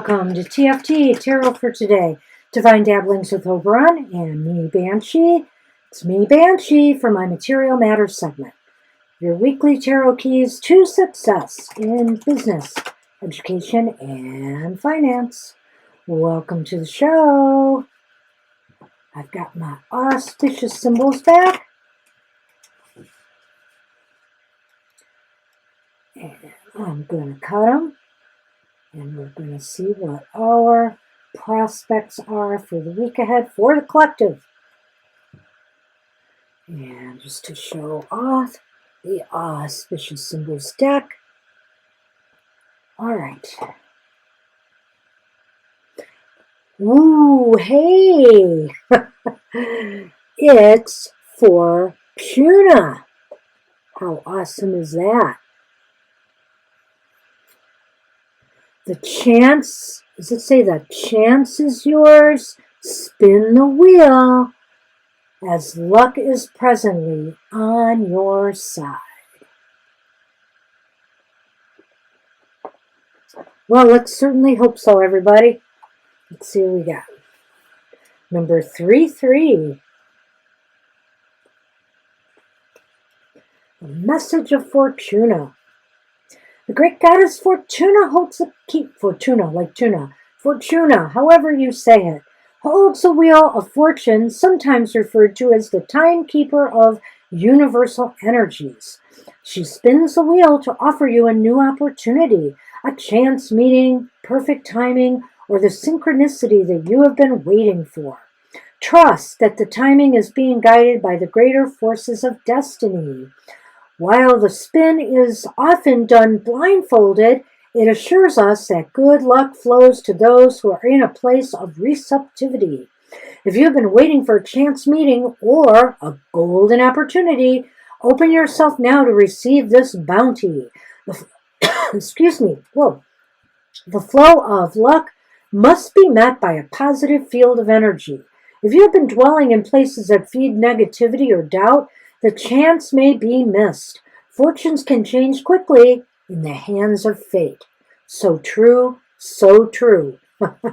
Welcome to TFT, Tarot for Today. Divine Dabblings with Oberon and me, Banshee. It's me, Banshee, for my Material Matter segment. Your weekly tarot keys to success in business, education, and finance. Welcome to the show. I've got my auspicious symbols back. And I'm going to cut them. And we're going to see what our prospects are for the week ahead for the collective. And just to show off the auspicious symbols deck. All right. Ooh, hey! It's for Puna. How awesome is that? The chance, does it say the chance is yours? Spin the wheel as luck is presently on your side. Well, let's certainly hope so, everybody. Let's see what we got. Number 33. A message of Fortuna. The great goddess Fortuna holds the key. Fortuna, like tuna. Fortuna, however you say it, holds the wheel of fortune, sometimes referred to as the timekeeper of universal energies. She spins the wheel to offer you a new opportunity, a chance meeting, perfect timing, or the synchronicity that you have been waiting for. Trust that the timing is being guided by the greater forces of destiny. While the spin is often done blindfolded, it assures us that good luck flows to those who are in a place of receptivity. If you have been waiting for a chance meeting or a golden opportunity, open yourself now to receive this bounty. Excuse me. Whoa. The flow of luck must be met by a positive field of energy. If you have been dwelling in places that feed negativity or doubt, the chance may be missed. Fortunes can change quickly in the hands of fate. So true, so true.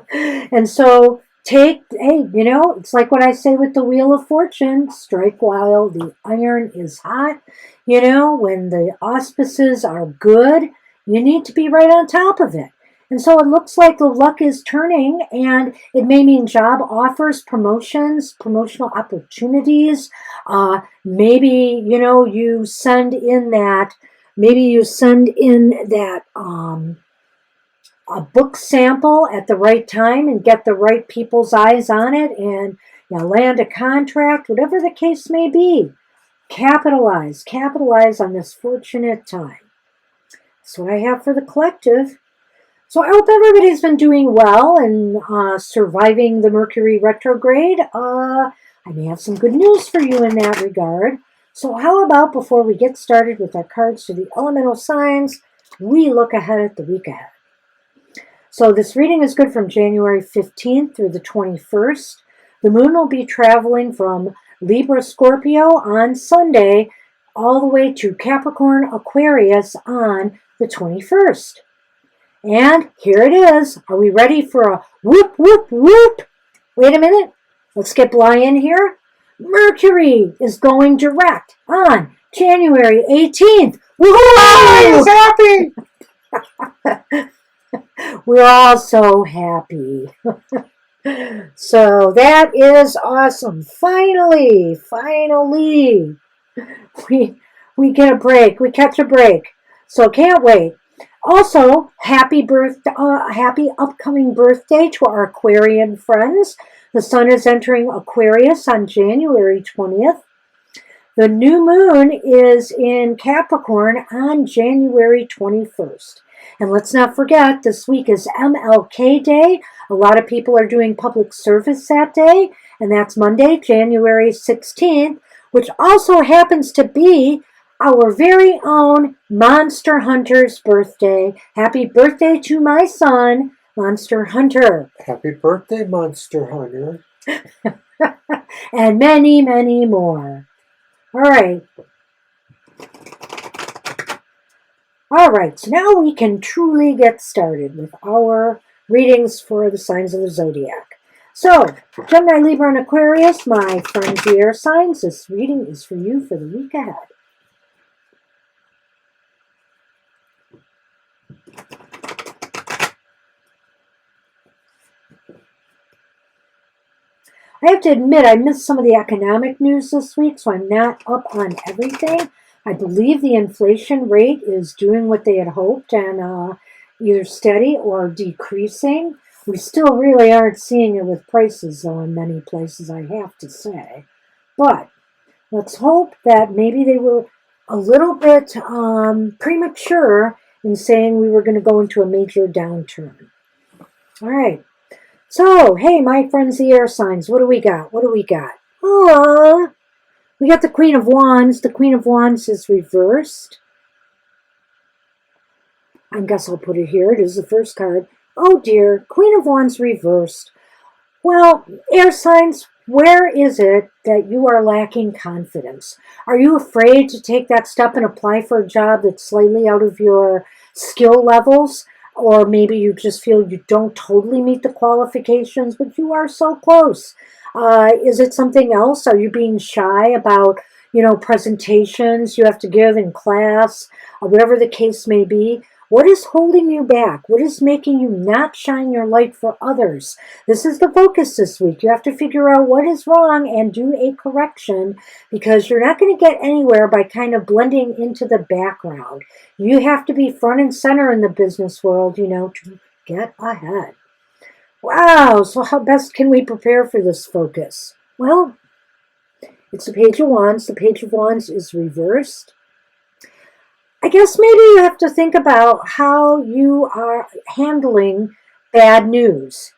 And so it's like what I say with the Wheel of Fortune, strike while the iron is hot. When the auspices are good, you need to be right on top of it. And so it looks like the luck is turning, and it may mean job offers, promotions, promotional opportunities. Maybe, you send in that a book sample at the right time and get the right people's eyes on it, and land a contract, whatever the case may be. Capitalize on this fortunate time. That's what I have for the collective. So I hope everybody's been doing well and surviving the Mercury retrograde. I may have some good news for you in that regard. So how about before we get started with our cards for the elemental signs, we look ahead at the week ahead. So this reading is good from January 15th through the 21st. The moon will be traveling from Libra Scorpio on Sunday all the way to Capricorn Aquarius on the 21st. And here it is. Are we ready for a whoop, whoop, whoop? Wait a minute. Let's get Bly in here. Mercury is going direct on January 18th. Woohoo! Happy! We're all so happy. So that is awesome. Finally, we get a break. We catch a break. So can't wait. Also, happy upcoming birthday to our Aquarian friends. The sun is entering Aquarius on January 20th. The new moon is in Capricorn on January 21st. And let's not forget, this week is MLK Day. A lot of people are doing public service that day, and that's Monday, January 16th, which also happens to be our very own Monster Hunter's birthday. Happy birthday to my son, Monster Hunter. Happy birthday, Monster Hunter. And many, many more. All right. All right, so now we can truly get started with our readings for the signs of the zodiac. So, Gemini, Libra, and Aquarius, my friends, the air signs, this reading is for you for the week ahead. I have to admit, I missed some of the economic news this week, so I'm not up on everything. I believe the inflation rate is doing what they had hoped and either steady or decreasing. We still really aren't seeing it with prices, though, in many places, I have to say. But let's hope that maybe they were a little bit premature in saying we were going to go into a major downturn. All right. So, hey, my friends, the air signs, what do we got? What do we got? Oh, we got the Queen of Wands. The Queen of Wands is reversed. I guess I'll put it here. It is the first card. Oh, dear. Queen of Wands reversed. Well, air signs, where is it that you are lacking confidence? Are you afraid to take that step and apply for a job that's slightly out of your skill levels? Or maybe you just feel you don't totally meet the qualifications, but you are so close. Is it something else? Are you being shy about, presentations you have to give in class, or whatever the case may be? What is holding you back? What is making you not shine your light for others? This is the focus this week. You have to figure out what is wrong and do a correction, because you're not going to get anywhere by kind of blending into the background. You have to be front and center in the business world, to get ahead. Wow, so how best can we prepare for this focus? Well, it's the Page of Wands. The Page of Wands is reversed. I guess maybe you have to think about how you are handling bad news,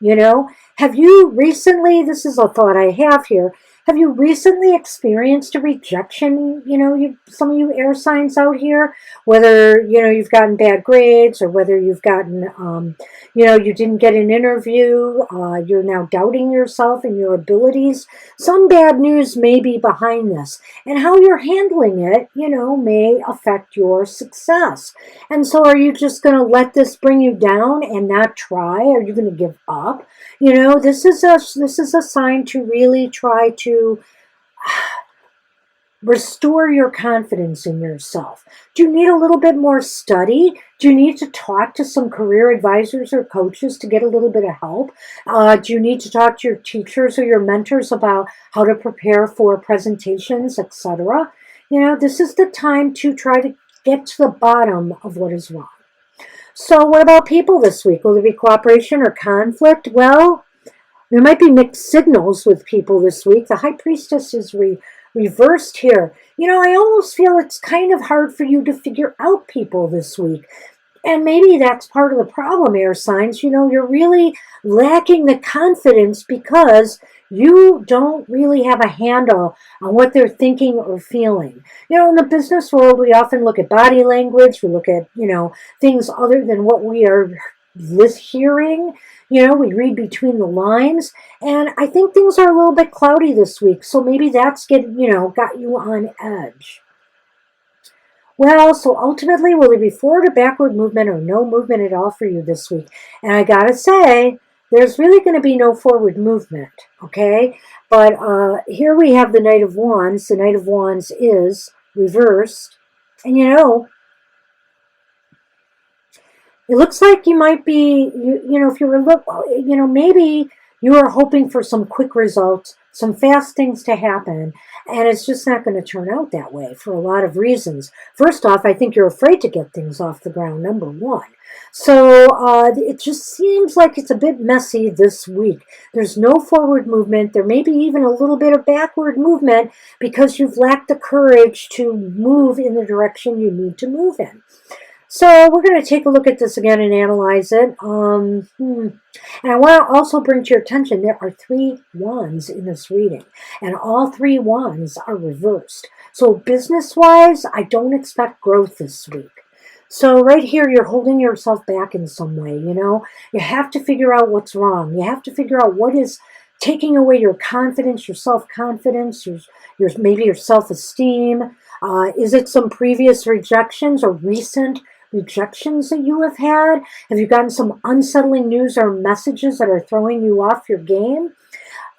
Have you recently, this is a thought I have here, have you recently experienced a rejection, some of you air signs out here, whether, you've gotten bad grades or whether you've gotten, you didn't get an interview, you're now doubting yourself and your abilities. Some bad news may be behind this, and how you're handling it, may affect your success. And so are you just going to let this bring you down and not try? Are you going to give up? This is a sign to really try to restore your confidence in yourself. Do you need a little bit more study? Do you need to talk to some career advisors or coaches to get a little bit of help? Do you need to talk to your teachers or your mentors about how to prepare for presentations, etc.? This is the time to try to get to the bottom of what is wrong. So what about people this week? Will there be cooperation or conflict? Well, there might be mixed signals with people this week. The High Priestess is reversed here. I almost feel it's kind of hard for you to figure out people this week. And maybe that's part of the problem, air signs. You're really lacking the confidence because you don't really have a handle on what they're thinking or feeling. In the business world, we often look at body language. We look at, things other than what we are hearing. We read between the lines. And I think things are a little bit cloudy this week. So maybe that's got you on edge. Well, so ultimately, will there be forward or backward movement or no movement at all for you this week? And I gotta say, there's really going to be no forward movement, okay? But here we have the Knight of Wands. The Knight of Wands is reversed. And it looks like you might be, if you were, maybe you are hoping for some quick results, some fast things to happen, and it's just not going to turn out that way for a lot of reasons. First off, I think you're afraid to get things off the ground, number one. So it just seems like it's a bit messy this week. There's no forward movement. There may be even a little bit of backward movement because you've lacked the courage to move in the direction you need to move in. So we're going to take a look at this again and analyze it. And I want to also bring to your attention, there are 3 wands in this reading, and all 3 wands are reversed. So business-wise, I don't expect growth this week. So right here, you're holding yourself back in some way, You have to figure out what's wrong. You have to figure out what is taking away your confidence, your self-confidence, maybe your self-esteem. Is it some previous rejections or recent rejections that you have had? Have you gotten some unsettling news or messages that are throwing you off your game?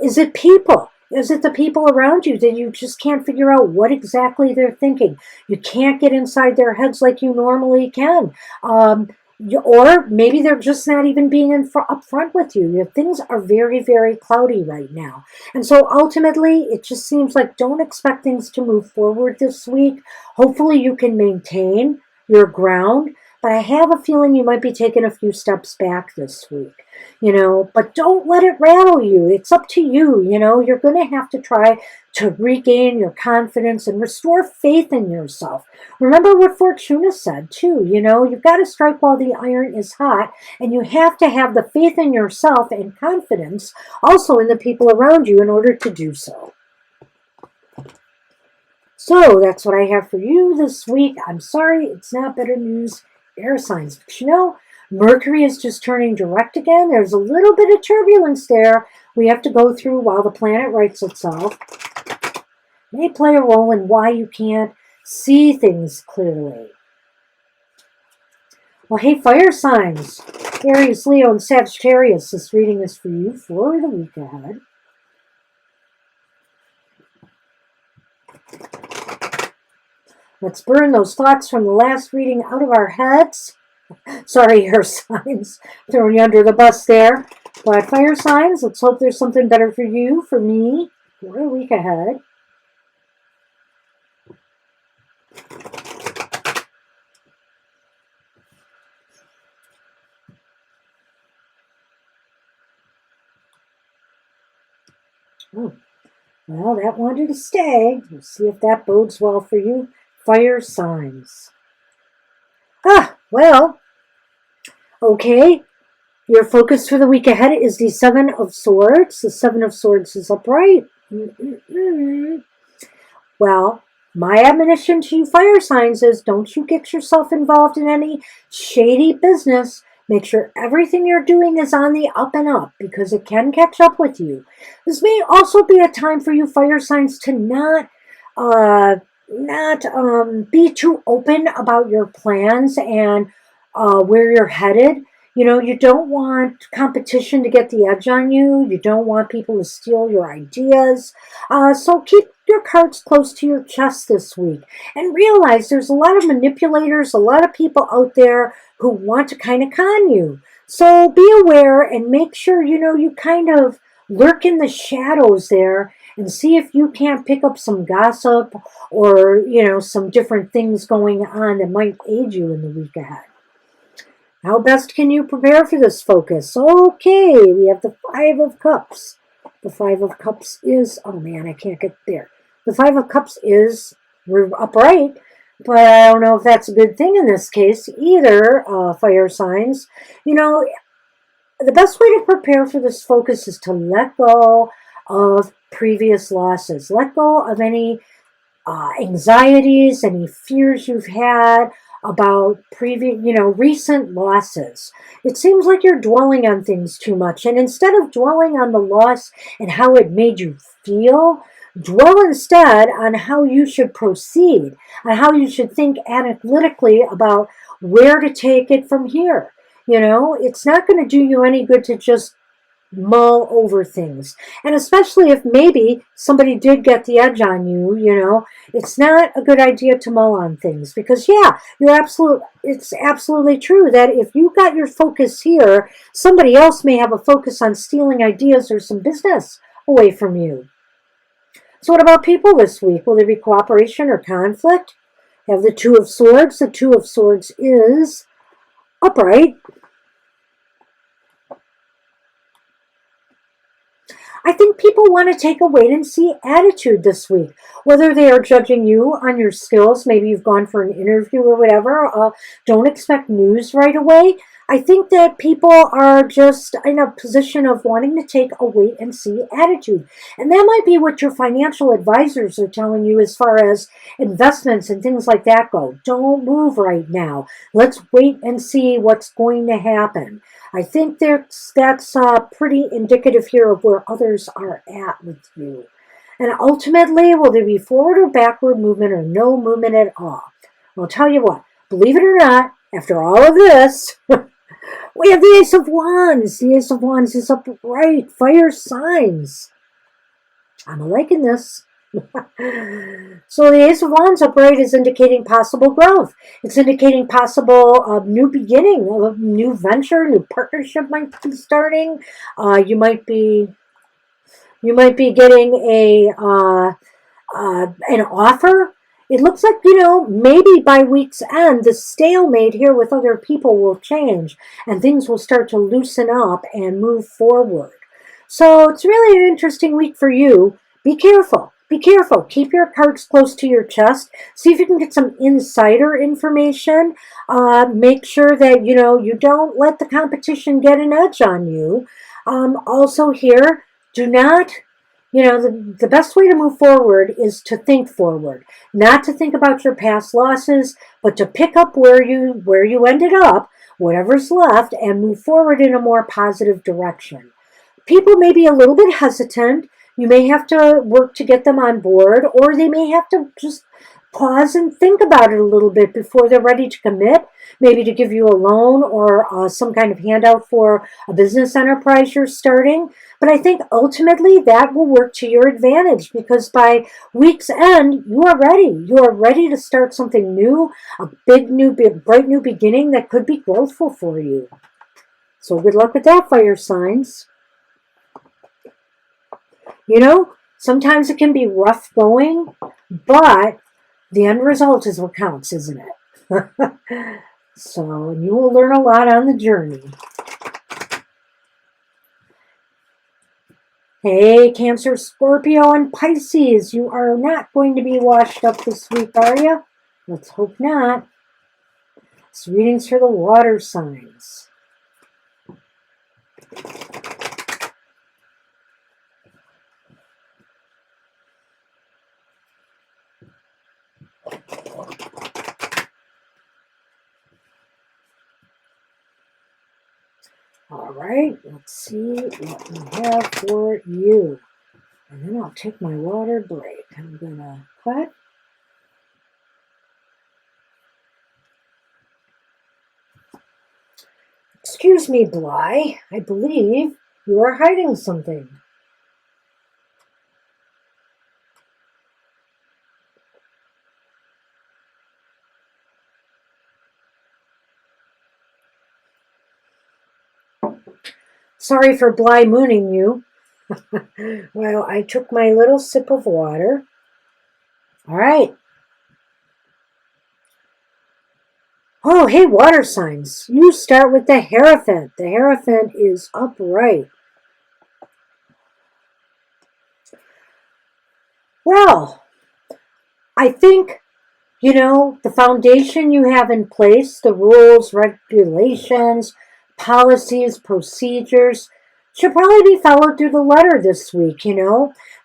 Is it people? Is it the people around you that you just can't figure out what exactly they're thinking? You can't get inside their heads like you normally can. Or maybe they're just not even being upfront with you. Things are very, very cloudy right now. And so ultimately, it just seems like don't expect things to move forward this week. Hopefully you can maintain your ground, but I have a feeling you might be taking a few steps back this week. But don't let it rattle you. It's up to you. You're going to have to try to regain your confidence and restore faith in yourself. Remember what Fortuna said too. You've got to strike while the iron is hot, and you have to have the faith in yourself and confidence also in the people around you in order to do so. So that's what I have for you this week. I'm sorry it's not better news, air signs. But Mercury is just turning direct again. There's a little bit of turbulence there we have to go through while the planet rights itself. May play a role in why you can't see things clearly. Well, hey, fire signs. Aries, Leo, and Sagittarius. This reading is for you for the week ahead. Let's burn those thoughts from the last reading out of our heads. Sorry, air signs, throwing you under the bus there. But fire signs, let's hope there's something better for you, for me, for a week ahead. Oh, well, that wanted to stay. We'll see if that bodes well for you. Fire signs. Well, okay. Your focus for the week ahead is the Seven of Swords. The Seven of Swords is upright. Well, my admonition to you fire signs is don't you get yourself involved in any shady business. Make sure everything you're doing is on the up and up because it can catch up with you. This may also be a time for you fire signs to not be too open about your plans and where you're headed. You don't want competition to get the edge on you. You don't want people to steal your ideas. So keep your cards close to your chest this week. And realize there's a lot of manipulators, a lot of people out there who want to kind of con you. So be aware and make sure, you kind of lurk in the shadows there and see if you can't pick up some gossip or, some different things going on that might aid you in the week ahead. How best can you prepare for this focus? Okay, we have the Five of Cups. The Five of Cups is, oh man, I can't get there. The Five of Cups is upright, but I don't know if that's a good thing in this case either, fire signs. The best way to prepare for this focus is to let go of previous losses. Let go of any anxieties, any fears you've had about recent losses. It seems like you're dwelling on things too much. And instead of dwelling on the loss and how it made you feel, dwell instead on how you should proceed, on how you should think analytically about where to take it from here. It's not going to do you any good to just mull over things. And especially if maybe somebody did get the edge on you, it's not a good idea to mull on things because it's absolutely true that if you got your focus here, somebody else may have a focus on stealing ideas or some business away from you. So what about people this week? Will there be cooperation or conflict? You have the Two of Swords. The Two of Swords is upright. I think people want to take a wait-and-see attitude this week. Whether they are judging you on your skills, maybe you've gone for an interview or whatever, don't expect news right away. I think that people are just in a position of wanting to take a wait-and-see attitude. And that might be what your financial advisors are telling you as far as investments and things like that go. Don't move right now. Let's wait and see what's going to happen. I think that's pretty indicative here of where others are at with you. And ultimately, will there be forward or backward movement or no movement at all? I'll tell you what, believe it or not, After all of this, we have the Ace of Wands. The Ace of Wands is upright, fire signs. I'm liking this. So the Ace of Wands upright is indicating possible growth. It's indicating possible new beginning, a new venture, new partnership might be starting. You might be getting an offer. It looks like, maybe by week's end, the stalemate here with other people will change and things will start to loosen up and move forward. So it's really an interesting week for you. Be careful. Be careful. Keep your cards close to your chest. See if you can get some insider information. Make sure that, you don't let the competition get an edge on you. Also here, do not, the best way to move forward is to think forward. Not to think about your past losses, but to pick up where you ended up, whatever's left, and move forward in a more positive direction. People may be a little bit hesitant. You may have to work to get them on board, or they may have to just pause and think about it a little bit before they're ready to commit, maybe to give you a loan or some kind of handout for a business enterprise you're starting. But I think ultimately that will work to your advantage because by week's end, you are ready. You are ready to start something new, a bright new beginning that could be growthful for you. So good luck with that, fire signs. Sometimes it can be rough going, but the end result is what counts, isn't it? So you will learn a lot on the journey. Hey, Cancer, Scorpio, and Pisces, you are not going to be washed up this week, are you? Let's hope not. It's readings for the water signs. All right, let's see what we have for you. And then I'll take my water break. I'm going to cut. Excuse me, Bly. I believe you are hiding something. Sorry for Bly mooning you. Well, I took my little sip of water. All right. Oh, hey, water signs. You start with the Hierophant. The Hierophant is upright. Well, I think, the foundation you have in place, the rules, regulations, policies, procedures, should probably be followed through the letter this week,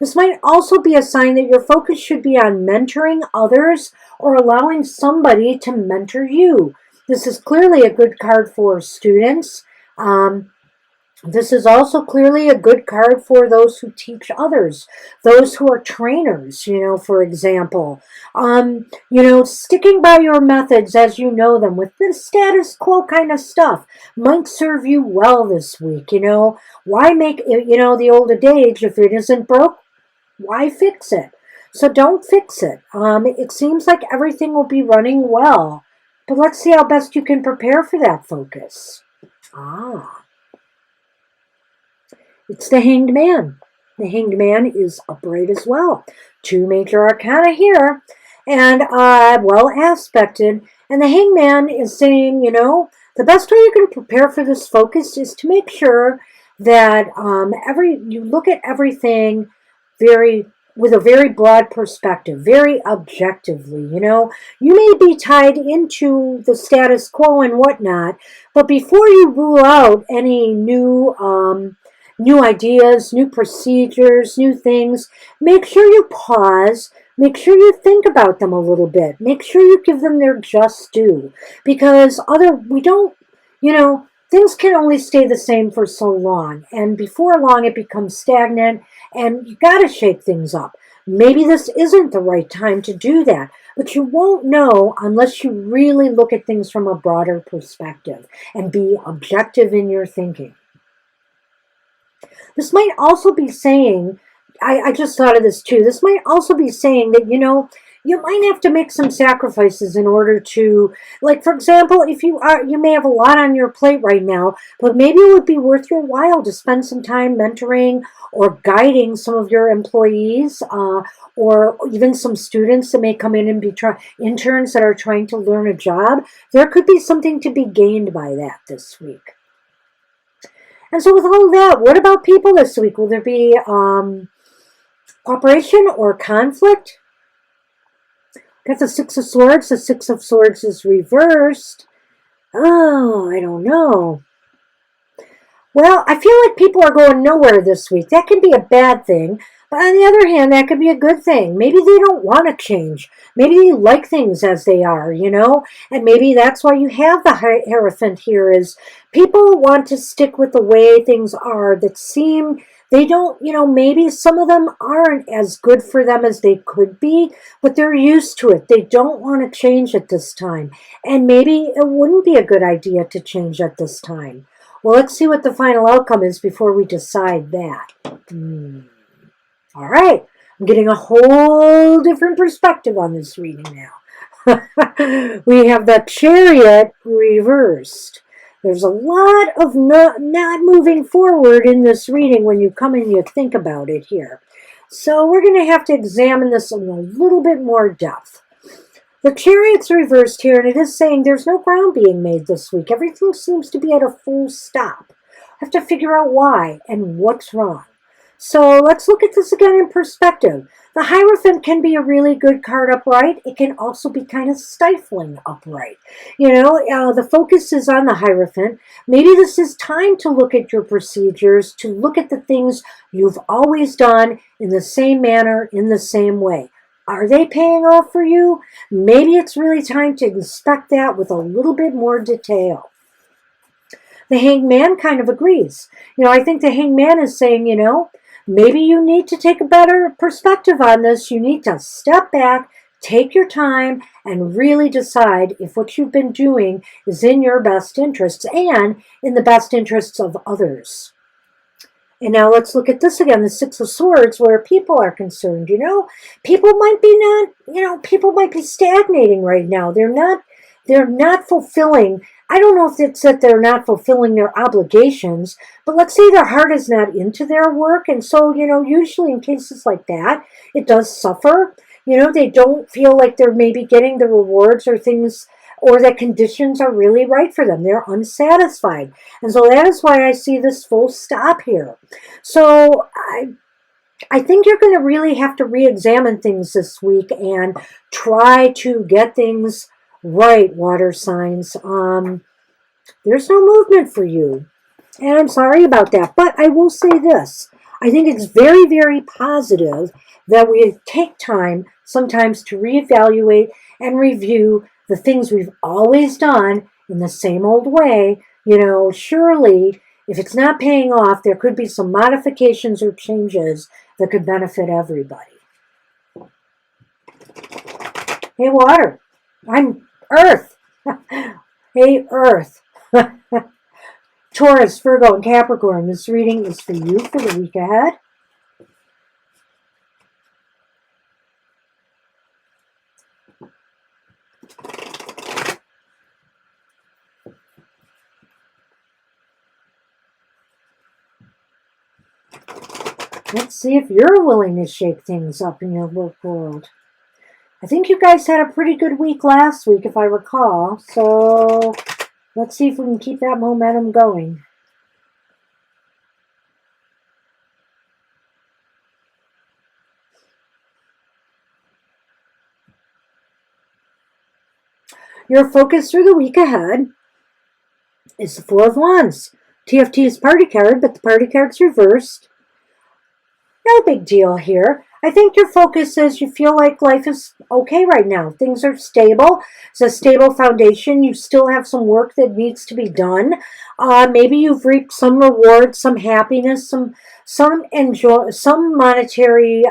This might also be a sign that your focus should be on mentoring others or allowing somebody to mentor you. This is clearly a good card for students. This is also clearly a good card for those who teach others, those who are trainers, for example. Sticking by your methods as you know them with the status quo kind of stuff might serve you well this week, Why make, the old adage, if it isn't broke, why fix it? So don't fix it. It seems like everything will be running well, but let's see how best you can prepare for that focus. It's the Hanged Man. The Hanged Man is upright as well. 2 major arcana here, and well aspected. And the Hanged Man is saying, the best way you can prepare for this focus is to make sure that you look at everything with a very broad perspective, very objectively. You may be tied into the status quo and whatnot, but before you rule out any new ideas, new procedures, new things, make sure you pause, make sure you think about them a little bit, make sure you give them their just due, because things can only stay the same for so long, and before long it becomes stagnant, and you got to shake things up. Maybe this isn't the right time to do that, but you won't know unless you really look at things from a broader perspective and be objective in your thinking. This might also be saying, I just thought of this too. This might also be saying that, you might have to make some sacrifices in order to, like, for example, if you may have a lot on your plate right now, but maybe it would be worth your while to spend some time mentoring or guiding some of your employees, or even some students that may come in and be interns that are trying to learn a job. There could be something to be gained by that this week. And so with all of that, what about people this week? Will there be cooperation or conflict? Got the Six of Swords. The Six of Swords is reversed. Oh, I don't know. Well, I feel like people are going nowhere this week. That can be a bad thing. But on the other hand, that could be a good thing. Maybe they don't want to change. Maybe they like things as they are, And maybe that's why you have the Hierophant here, is people want to stick with the way things are that seem, they don't, maybe some of them aren't as good for them as they could be, but they're used to it. They don't want to change at this time. And maybe it wouldn't be a good idea to change at this time. Well, let's see what the final outcome is before we decide that. All right, I'm getting a whole different perspective on this reading now. We have the Chariot reversed. There's a lot of not moving forward in this reading when you come and you think about it here. So we're going to have to examine this in a little bit more depth. The Chariot's reversed here, and it is saying there's no ground being made this week. Everything seems to be at a full stop. I have to figure out why and what's wrong. So let's look at this again in perspective. The Hierophant can be a really good card upright. It can also be kind of stifling upright. The focus is on the Hierophant. Maybe this is time to look at your procedures, to look at the things you've always done in the same manner, in the same way. Are they paying off for you? Maybe it's really time to inspect that with a little bit more detail. The Hanged Man kind of agrees. I think the Hanged Man is saying, maybe you need to take a better perspective on this. You need to step back, take your time, and really decide if what you've been doing is in your best interests and in the best interests of others. And now let's look at this again, the Six of Swords, where people are concerned. People might be stagnating right now. They're not fulfilling. I don't know if it's that they're not fulfilling their obligations, but let's say their heart is not into their work. And so, usually in cases like that, it does suffer. They don't feel like they're maybe getting the rewards or things, or that conditions are really right for them. They're unsatisfied. And so that is why I see this full stop here. So I think you're going to really have to re-examine things this week and try to get things right, water signs. There's no movement for you. And I'm sorry about that. But I will say this. I think it's very, very positive that we take time sometimes to reevaluate and review the things we've always done in the same old way. Surely, if it's not paying off, there could be some modifications or changes that could benefit everybody. Hey, water. I'm Earth. Hey, Earth. Taurus, Virgo, and Capricorn. This reading is for you for the week ahead. Let's see if you're willing to shake things up in your work world. I think you guys had a pretty good week last week, if I recall. So let's see if we can keep that momentum going. Your focus through the week ahead is the Four of Wands. TFT is party card, but the party card's reversed. No big deal here. I think your focus is you feel like life is okay right now. Things are stable. It's a stable foundation. You still have some work that needs to be done. Maybe you've reaped some reward, some happiness, some monetary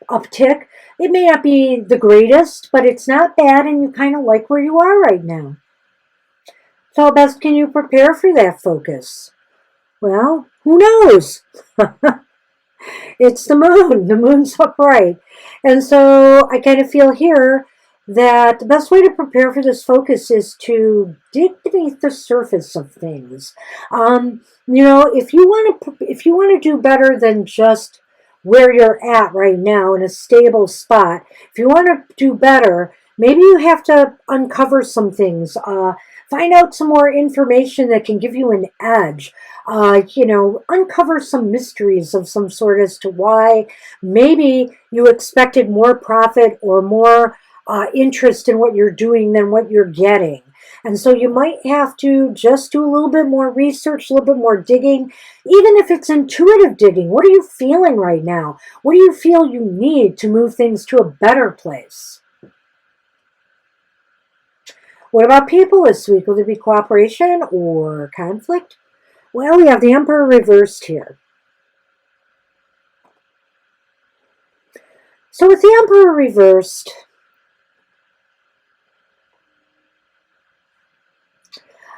uptick. It may not be the greatest, but it's not bad, and you kind of like where you are right now. So how best can you prepare for that focus? Well, who knows? It's the moon. The moon's upright. And so I kind of feel here that the best way to prepare for this focus is to dig beneath the surface of things. If you want to do better than just where you're at right now in a stable spot, if you want to do better, maybe you have to uncover some things, find out some more information that can give you an edge. Uncover some mysteries of some sort as to why maybe you expected more profit or more interest in what you're doing than what you're getting. And so you might have to just do a little bit more research, a little bit more digging, even if it's intuitive digging. What are you feeling right now? What do you feel you need to move things to a better place? What about people this week? Will there be cooperation or conflict? Well, we have the Emperor reversed here. So with the Emperor reversed,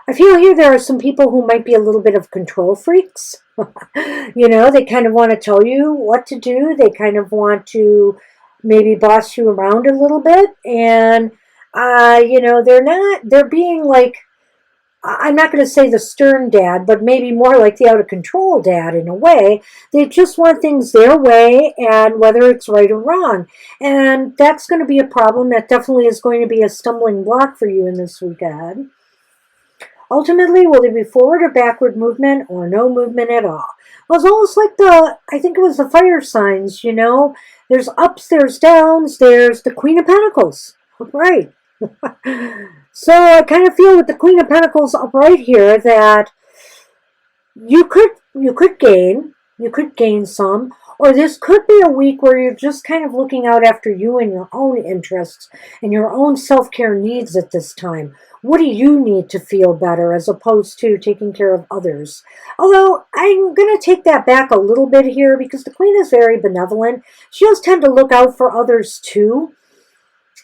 I feel here there are some people who might be a little bit of control freaks. They kind of want to tell you what to do. They kind of want to maybe boss you around a little bit. And, they're being like, I'm not going to say the stern dad, but maybe more like the out of control dad in a way. They just want things their way, and whether it's right or wrong. And that's going to be a problem. That definitely is going to be a stumbling block for you in this week ahead. Ultimately, will there be forward or backward movement or no movement at all? Well, it's almost like I think it was the fire signs, There's ups, there's downs, there's the Queen of Pentacles. Right. So I kind of feel with the Queen of Pentacles upright here that you could gain some, or this could be a week where you're just kind of looking out after you and your own interests and your own self-care needs at this time. What do you need to feel better as opposed to taking care of others? Although I'm going to take that back a little bit here because the Queen is very benevolent. She does tend to look out for others too.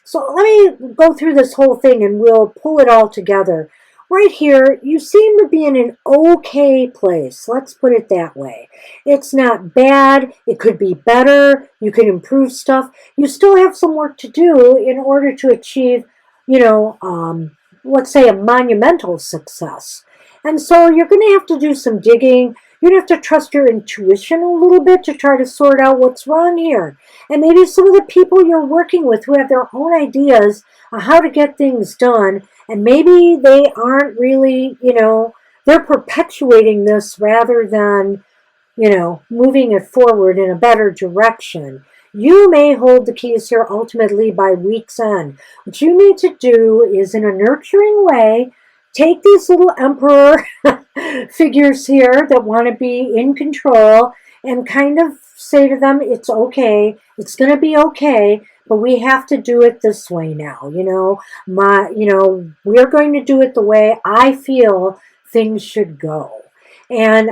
So let me go through this whole thing and we'll pull it all together. Right here, you seem to be in an okay place. Let's put it that way. It's not bad. It could be better. You can improve stuff. You still have some work to do in order to achieve, let's say a monumental success. And so you're going to have to do some digging. You're going to have to trust your intuition a little bit to try to sort out what's wrong here. And maybe some of the people you're working with who have their own ideas on how to get things done, and maybe they aren't really, they're perpetuating this rather than, moving it forward in a better direction. You may hold the keys here ultimately by week's end. What you need to do is, in a nurturing way, take these little emperor figures here that want to be in control and kind of say to them, it's okay, it's going to be okay, but we have to do it this way now. We're going to do it the way I feel things should go. And,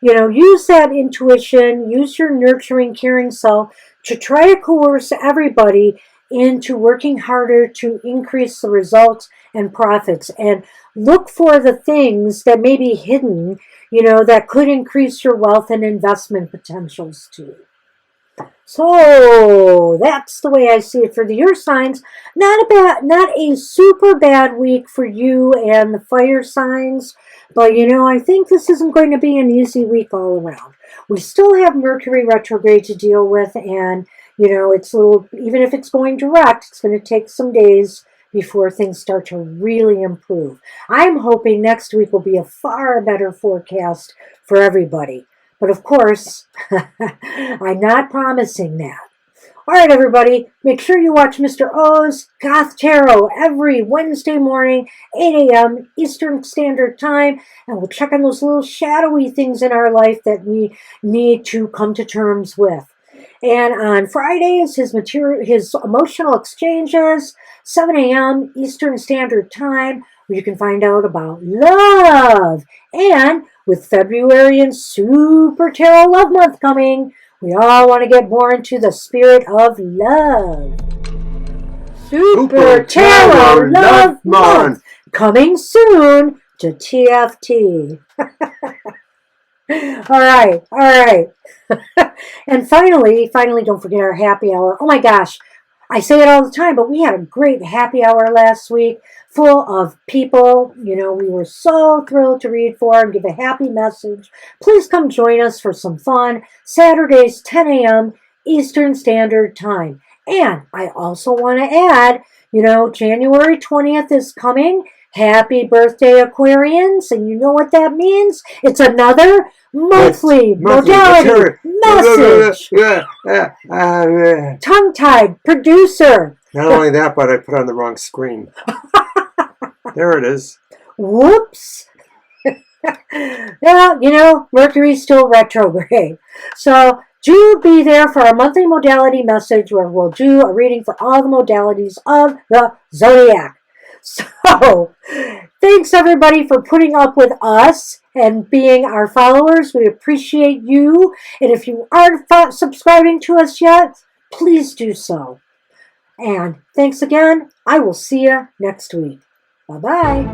use that intuition, use your nurturing, caring self to try to coerce everybody into working harder to increase the results and profits, and look for the things that may be hidden, that could increase your wealth and investment potentials too. So that's the way I see it for the Earth signs. Not a super bad week for you and the fire signs, but I think this isn't going to be an easy week all around. We still have Mercury retrograde to deal with, and it's even if it's going direct, it's going to take some days before things start to really improve. I'm hoping next week will be a far better forecast for everybody. But of course, I'm not promising that. All right, everybody, make sure you watch Mr. O's Goth Tarot every Wednesday morning, 8 a.m. Eastern Standard Time, and we'll check on those little shadowy things in our life that we need to come to terms with. And on Fridays, his emotional exchanges, 7 a.m. Eastern Standard Time, where you can find out about love. And with February and Super Tarot Love Month coming, We all want to get more into the spirit of love. Super Tarot Love Month, coming soon to TFT. All right. And finally, don't forget our happy hour. Oh my gosh, I say it all the time, but we had a great happy hour last week full of people, we were so thrilled to read for and give a happy message. Please come join us for some fun. Saturdays, 10 a.m. Eastern Standard Time. And I also want to add, January 20th is coming. Happy birthday, Aquarians. And you know what that means? It's another monthly modality message. Tongue-tied producer. Not only that, but I put on the wrong screen. There it is. Whoops. Yeah, Mercury's still retrograde. So do be there for our monthly modality message where we'll do a reading for all the modalities of the Zodiac. So, thanks everybody for putting up with us and being our followers. We appreciate you. And if you aren't subscribing to us yet, please do so. And thanks again. I will see you next week. Bye-bye.